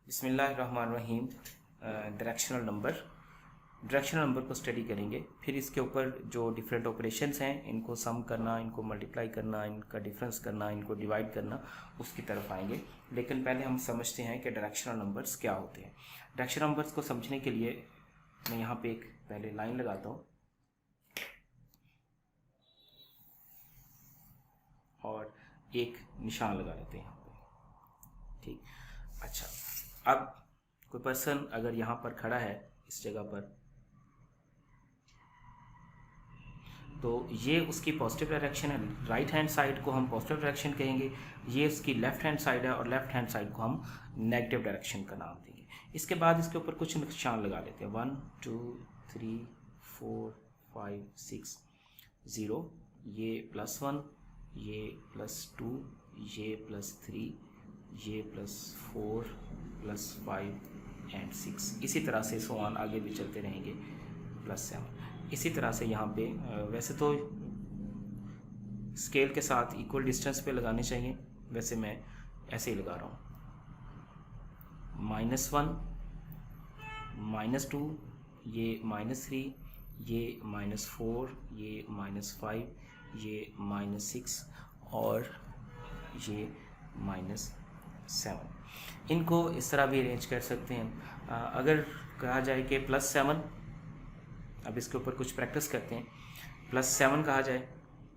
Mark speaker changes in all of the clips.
Speaker 1: बिस्मिल्लाहिर्रहमानिर्रहीम। Directional number को study करेंगे। फिर इसके ऊपर जो डिफरेंट ऑपरेशंस हैं, इनको सम करना, इनको मल्टीप्लाई करना, इनका डिफरेंस करना, इनको डिवाइड करना, उसकी तरफ आएंगे। लेकिन पहले हम समझते हैं कि डायरेक्शनल नंबर्स क्या होते हैं। डायरेक्शनल नंबर्स को समझने के लिए मैं यहाँ पे एक पहले लाइन लगाता हूँ और एक निशान लगा लेते हैं यहाँ पे। ठीक, अच्छा, अब कोई पर्सन अगर यहाँ पर खड़ा है इस जगह पर, तो ये उसकी पॉजिटिव डायरेक्शन है। राइट हैंड साइड को हम पॉजिटिव डायरेक्शन कहेंगे, ये उसकी लेफ्ट हैंड साइड है और लेफ्ट हैंड साइड को हम नेगेटिव डायरेक्शन का नाम देंगे। इसके बाद इसके ऊपर कुछ निशान लगा लेते हैं। 1 2 3 4 5 6 0, ये +1, ये +2, ये +3, ये +4 +5 एंड 6। इसी तरह से सोआन आगे भी चलते रहेंगे, +7। इसी तरह से यहाँ पे वैसे तो स्केल के साथ इक्वल डिस्टेंस पे लगाने चाहिए, वैसे मैं ऐसे ही लगा रहा हूँ। -1, -2, ये -3, ये -4, ये -5, ये -6 और ये -7। इनको इस तरह भी अरेंज कर सकते हैं। अगर कहा जाए कि +7, अब इसके ऊपर कुछ प्रैक्टिस करते हैं। +7 कहा जाए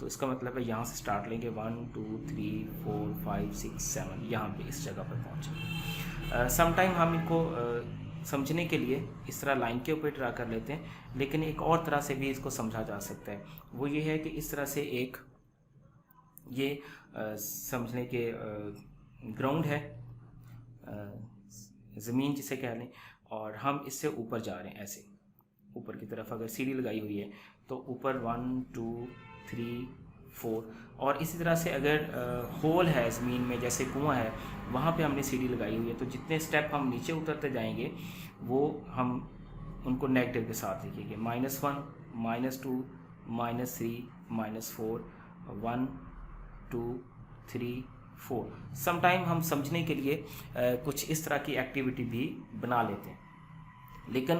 Speaker 1: तो इसका मतलब है यहाँ से स्टार्ट लेंगे, 1 2 3 4 5 6 7, यहाँ पे इस जगह पर पहुँचेंगे। समटाइम हम इनको समझने के लिए इस तरह लाइन के ऊपर ड्रा कर लेते हैं, लेकिन एक और तरह से भी इसको समझा जा सकता है। वो ये है कि इस तरह से एक ये समझने के ग्राउंड है, ज़मीन जिसे कह लें, और हम इससे ऊपर जा रहे हैं। ऐसे ऊपर की तरफ अगर सीढ़ी लगाई हुई है तो ऊपर 1 2 3 4, और इसी तरह से अगर होल है ज़मीन में, जैसे कुआं है, वहाँ पे हमने सीढ़ी लगाई हुई है, तो जितने स्टेप हम नीचे उतरते जाएंगे वो हम उनको नेगेटिव के साथ लिखेंगे। -1 -2 -3 -4 1 2 3 4। समटाइम हम समझने के लिए कुछ इस तरह की एक्टिविटी भी बना लेते हैं, लेकिन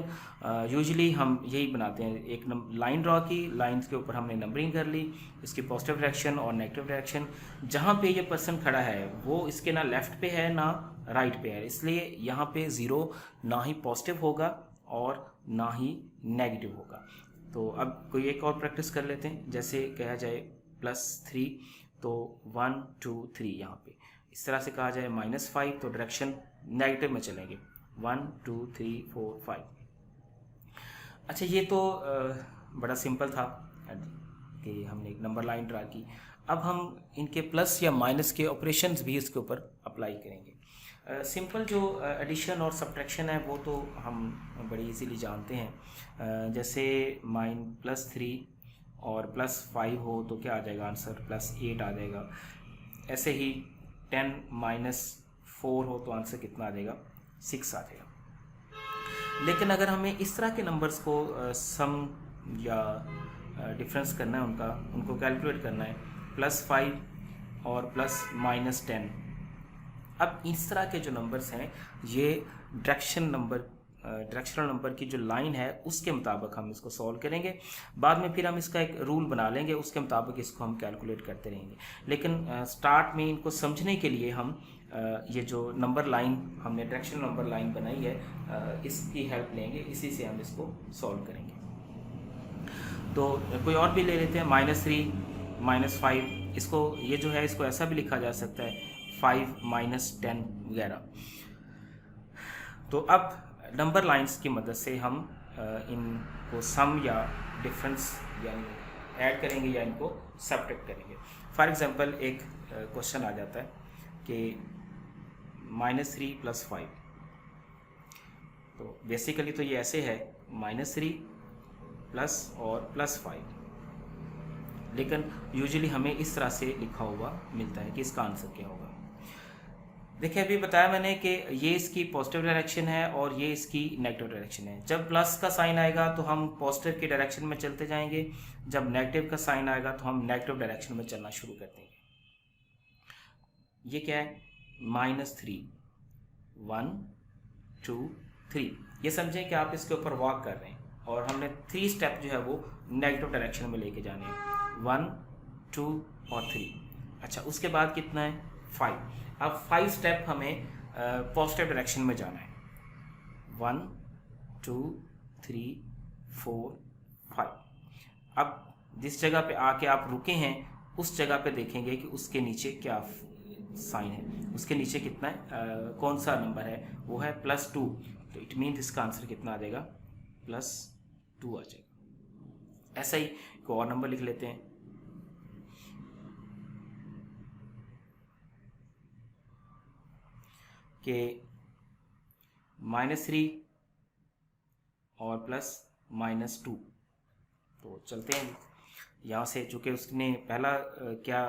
Speaker 1: यूजुअली हम यही बनाते हैं। एक लाइन ड्रॉ की, लाइंस के ऊपर हमने नंबरिंग कर ली, इसकी पॉजिटिव डायरेक्शन और नेगेटिव डायरेक्शन। जहाँ पे ये पर्सन खड़ा है वो इसके ना लेफ़्ट पे है ना राइट पे है, इसलिए यहाँ पे 0 ना ही पॉजिटिव होगा और ना ही नेगेटिव होगा। तो अब कोई एक और प्रैक्टिस कर लेते हैं। जैसे कहा जाए +3, तो 1 2 3 यहाँ पे। इस तरह से कहा जाए -5, तो डायरेक्शन नेगेटिव में चलेंगे, 1 2 3 4 5। अच्छा, ये तो बड़ा सिंपल था कि हमने एक नंबर लाइन ड्रा की। अब हम इनके प्लस या माइनस के ऑपरेशंस भी इसके ऊपर अप्लाई करेंगे। सिंपल जो एडिशन और सब्ट्रैक्शन है वो तो हम बड़ी इजीली जानते हैं। जैसे -3 और +5 हो तो क्या आ जाएगा आंसर, +8 आ जाएगा। ऐसे ही 10 - 4 हो तो आंसर कितना आ जाएगा, 6 आ जाएगा। लेकिन अगर हमें इस तरह के नंबर्स को सम या डिफरेंस करना है, उनको कैलकुलेट करना है, +5 और +-10। अब इस तरह के जो नंबर्स हैं ये डायरेक्शनल नंबर की जो लाइन है उसके मुताबिक हम इसको सॉल्व करेंगे। बाद में फिर हम इसका एक रूल बना लेंगे, उसके मुताबिक इसको हम कैलकुलेट करते रहेंगे। लेकिन स्टार्ट में इनको समझने के लिए हम ये जो नंबर लाइन हमने डायरेक्शनल नंबर लाइन बनाई है इसकी हेल्प लेंगे, इसी से हम इसको सॉल्व करेंगे। तो कोई और भी ले लेते हैं, -3 -5। इसको ये जो है इसको ऐसा भी लिखा जा सकता है 5 - 10 वगैरह। तो अब नंबर लाइंस की मदद से हम इनको सम या डिफरेंस यानी ऐड करेंगे या इनको सब्ट्रैक्ट करेंगे। फॉर एग्जांपल एक क्वेश्चन आ जाता है कि -3 + 5। तो बेसिकली तो ये ऐसे है, -3 प्लस और +5, लेकिन यूजुअली हमें इस तरह से लिखा हुआ मिलता है कि इसका आंसर क्या होगा। देखिए, अभी बताया मैंने कि ये इसकी पॉजिटिव डायरेक्शन है और ये इसकी नेगेटिव डायरेक्शन है। जब प्लस का साइन आएगा तो हम पॉजिटिव की डायरेक्शन में चलते जाएंगे, जब नेगेटिव का साइन आएगा तो हम नेगेटिव डायरेक्शन में चलना शुरू कर देंगे। ये क्या है, -3 1 2 3। ये समझें कि आप इसके ऊपर वॉक कर रहे हैं और हमने 3 स्टेप जो है वो नेगेटिव डायरेक्शन में लेके जाने हैं, 1 2 और 3। अच्छा, उसके बाद कितना है 5। अब 5 स्टेप हमें पॉजिटिव डायरेक्शन में जाना है, 1 2 3 4 5। अब जिस जगह पे आके आप रुके हैं उस जगह पे देखेंगे कि उसके नीचे क्या साइन है, उसके नीचे कितना है, कौन सा नंबर है, वो है +2। तो इट मीन इसका आंसर कितना आ जाएगा, +2 आ जाएगा। ऐसा ही कोई और नंबर लिख लेते हैं, कि -3 और +-2। तो चलते हैं यहाँ से, चूँकि उसने पहला क्या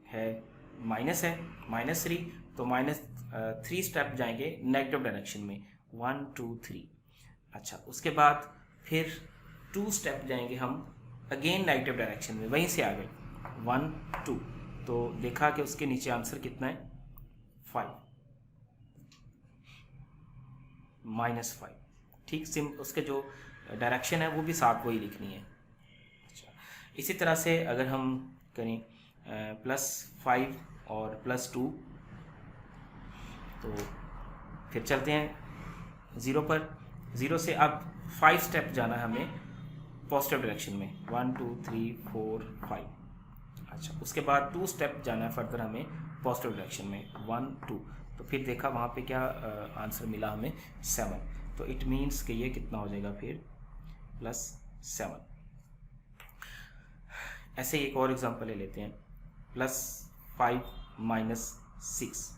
Speaker 1: है, माइनस है, -3, तो -3 स्टेप जाएंगे नेगेटिव डायरेक्शन में, 1 2 3। अच्छा, उसके बाद फिर 2 स्टेप जाएंगे हम अगेन नेगेटिव डायरेक्शन में, वहीं से आ गए 1 2। तो देखा कि उसके नीचे आंसर कितना है 5, -5। ठीक, सिम उसके जो डायरेक्शन है वो भी साथ वही लिखनी है। अच्छा, इसी तरह से अगर हम करें +5 और +2, तो फिर चलते हैं 0 पर। 0 से अब 5 स्टेप जाना है हमें पॉजिटिव डायरेक्शन में, 1 2 3 4 5। अच्छा, उसके बाद 2 स्टेप जाना है फर्दर हमें पॉजिटिव डायरेक्शन में, 1 2। तो फिर देखा वहाँ पे क्या आंसर मिला हमें 7। तो इट मीन्स कि ये कितना हो जाएगा फिर +7। ऐसे ही एक और एग्जांपल ले लेते हैं, +5 - 6।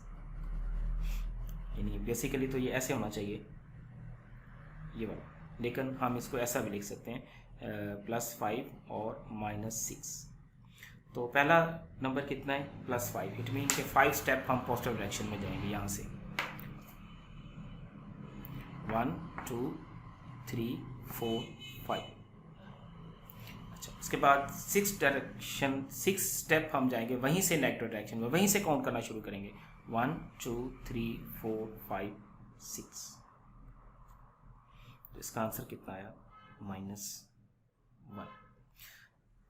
Speaker 1: यानी बेसिकली तो ये ऐसे होना चाहिए, ये वाला, लेकिन हम इसको ऐसा भी लिख सकते हैं, +5 और -6। तो पहला नंबर कितना है +5। इट मीन के 5 स्टेप हम पॉजिटिव डायरेक्शन में जाएंगे यहाँ से, 1 2 3 4 5। अच्छा, उसके बाद 6 स्टेप हम जाएंगे वहीं से नेगेटिव डायरेक्शन में, वहीं से काउंट करना शुरू करेंगे, 1 2 3 4 5 6। तो इसका आंसर कितना आया, -1।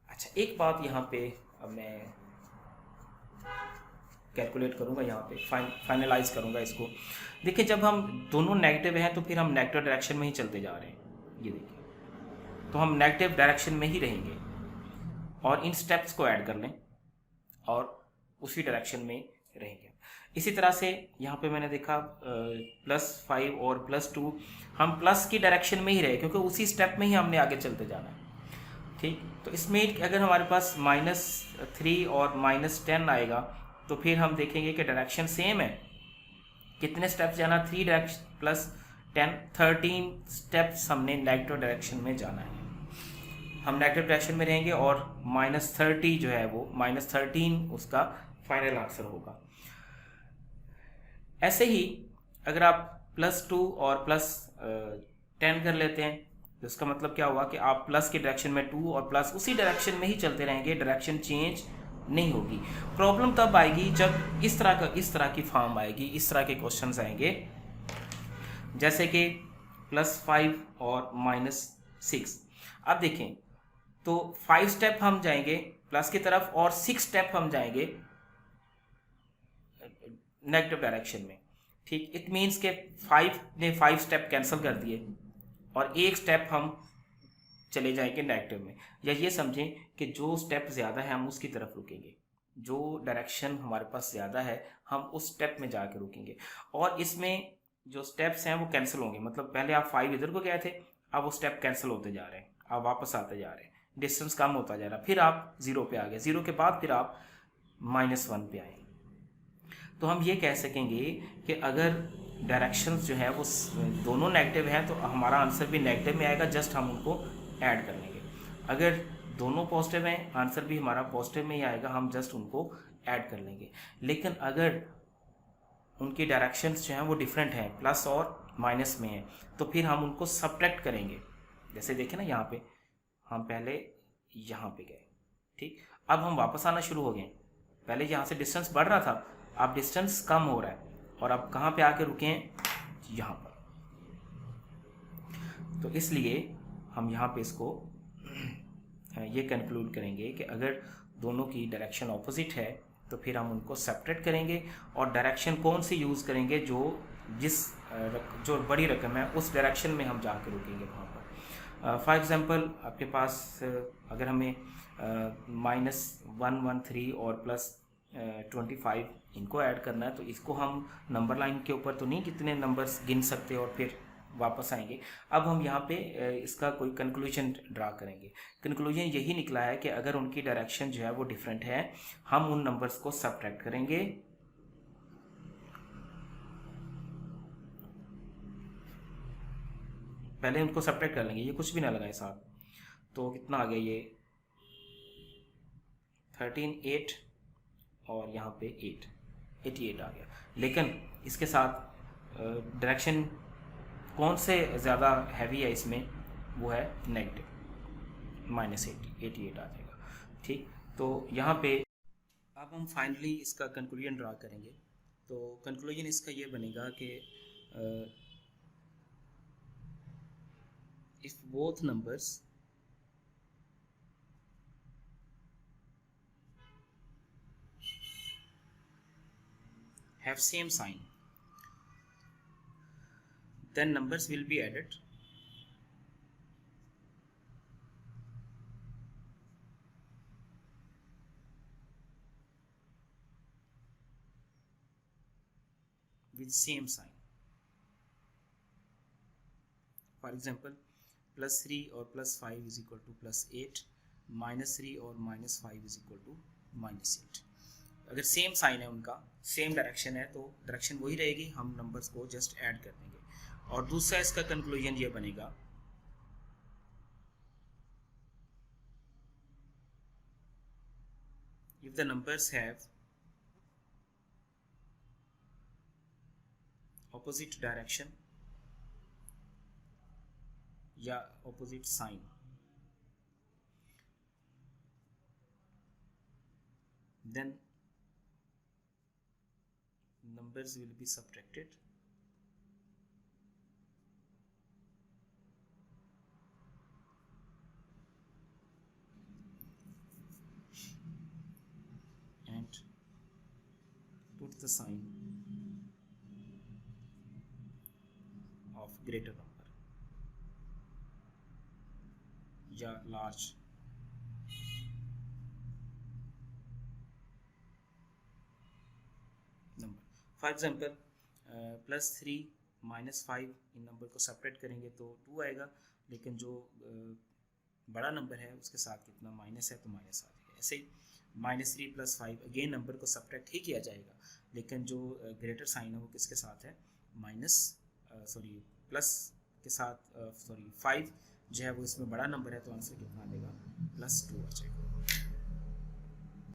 Speaker 1: अच्छा, एक बात यहाँ पे अब मैं कैलकुलेट करूँगा, यहाँ पे फाइनलाइज करूँगा इसको। देखिए, जब हम दोनों नेगेटिव हैं तो फिर हम नेगेटिव डायरेक्शन में ही चलते जा रहे हैं, ये देखिए, तो हम नेगेटिव डायरेक्शन में ही रहेंगे और इन स्टेप्स को ऐड कर लें और उसी डायरेक्शन में रहेंगे। इसी तरह से यहाँ पे मैंने देखा +5 और +2, हम प्लस की डायरेक्शन में ही रहे क्योंकि उसी स्टेप में ही हमने आगे चलते जाना है। ठीक, तो इसमें अगर हमारे पास -3 और -10 आएगा तो फिर हम देखेंगे कि डायरेक्शन सेम है। कितने स्टेप्स जाना, 3 +10 13 स्टेप्स हमने नेगेटिव डायरेक्शन में जाना है। हम नेगेटिव डायरेक्शन में रहेंगे और -30 जो है वो -13 उसका फाइनल आंसर होगा। ऐसे ही अगर आप +2 और +10 कर लेते हैं तो इसका मतलब क्या हुआ कि आप प्लस की डायरेक्शन में 2 और प्लस उसी डायरेक्शन में ही चलते रहेंगे, डायरेक्शन चेंज नहीं होगी। प्रॉब्लम तब आएगी जब इस तरह की फॉर्म आएगी, इस तरह के क्वेश्चंस आएंगे, जैसे कि +5 और -6। अब देखें, तो 5 स्टेप हम जाएंगे प्लस की तरफ और 6 स्टेप हम जाएंगे नेगेटिव डायरेक्शन में। ठीक, इट मीन्स के 5 ने 5 स्टेप कैंसिल कर दिए और एक स्टेप हम चले जाएंगे नेगेटिव में। या ये समझें कि जो स्टेप ज़्यादा है हम उसकी तरफ रुकेंगे, जो डायरेक्शन हमारे पास ज़्यादा है हम उस स्टेप में जाके रुकेंगे। और इसमें जो स्टेप्स हैं वो कैंसिल होंगे, मतलब पहले आप 5 इधर को गए थे, अब वो स्टेप कैंसिल होते जा रहे हैं, आप वापस आते जा रहे हैं, डिस्टेंस कम होता जा रहा है, फिर आप 0 पे आ गए, 0 के बाद फिर आप -1 पे आए। तो हम ये कह सकेंगे कि अगर डायरेक्शंस जो है वो दोनों नेगेटिव हैं तो हमारा आंसर भी नेगेटिव में आएगा, जस्ट हम उनको ऐड कर लेंगे। अगर दोनों पॉजिटिव हैं, आंसर भी हमारा पॉजिटिव में ही आएगा, हम जस्ट उनको ऐड कर लेंगे। लेकिन अगर उनकी डायरेक्शंस जो हैं वो डिफरेंट हैं, प्लस और माइनस में हैं, तो फिर हम उनको सब्ट्रैक्ट करेंगे। जैसे देखें ना, यहाँ पे हम पहले यहाँ पे गए, ठीक, अब हम वापस आना शुरू हो गए। पहले यहाँ से डिस्टेंस बढ़ रहा था, अब डिस्टेंस कम हो रहा है और अब कहाँ पे आके रुके हैं, यहाँ पर। तो इसलिए हम यहाँ पे इसको ये कंक्लूड करेंगे कि अगर दोनों की डायरेक्शन ऑपोजिट है तो फिर हम उनको सेपरेट करेंगे और डायरेक्शन कौन सी यूज़ करेंगे जो बड़ी रकम है उस डायरेक्शन में हम जाकर रुकेंगे वहाँ पर। फॉर एग्ज़ाम्पल आपके पास अगर हमें -113 और +25 इनको ऐड करना है तो इसको हम नंबर लाइन के ऊपर तो नहीं कितने नंबर्स गिन सकते और फिर वापस आएंगे। अब हम यहाँ पे इसका कोई कंक्लूजन ड्रा करेंगे। कंक्लूजन यही निकला है कि अगर उनकी डायरेक्शन जो है वो डिफरेंट है हम उन नंबर्स को सब्ट्रैक्ट करेंगे। पहले उनको सब्ट्रैक्ट कर लेंगे, ये कुछ भी ना लगाए साथ, तो कितना आ गया ये 13 8 और यहाँ पे 88 आ गया। लेकिन इसके साथ डायरेक्शन कौन से ज़्यादा हैवी है इसमें, वो है नेगेटिव, -88 आ जाएगा। ठीक, तो यहाँ पे अब हम फाइनली इसका कंक्लूजन ड्रा करेंगे। तो कंक्लूजन इसका ये बनेगा कि if both numbers have same sign, then numbers will be added with same sign. For example, +3 और +5 is equal to +8, -3 और -5 is equal to -8। अगर सेम साइन है उनका, सेम डायरेक्शन है, तो डायरेक्शन वही रहेगी, हम नंबर्स को जस्ट ऐड कर देंगे। और दूसरा इसका कंक्लूजन ये बनेगा if the numbers have opposite direction या opposite sign, then numbers will be subtracted and put the sign of greater number या large number. For example +3 -5 in number को सेपरेट करेंगे तो 2 आएगा, लेकिन जो बड़ा नंबर है उसके साथ कितना माइनस है तो माइनस आ जाएगा। ऐसे ही -3 +5 अगेन नंबर को सेपरेट ही किया जाएगा, लेकिन जो ग्रेटर साइन है वो किसके साथ है, प्लस के साथ 5 जो है वो इसमें बड़ा नंबर है तो आंसर कितना आ जाएगा, +2 आ जाएगा।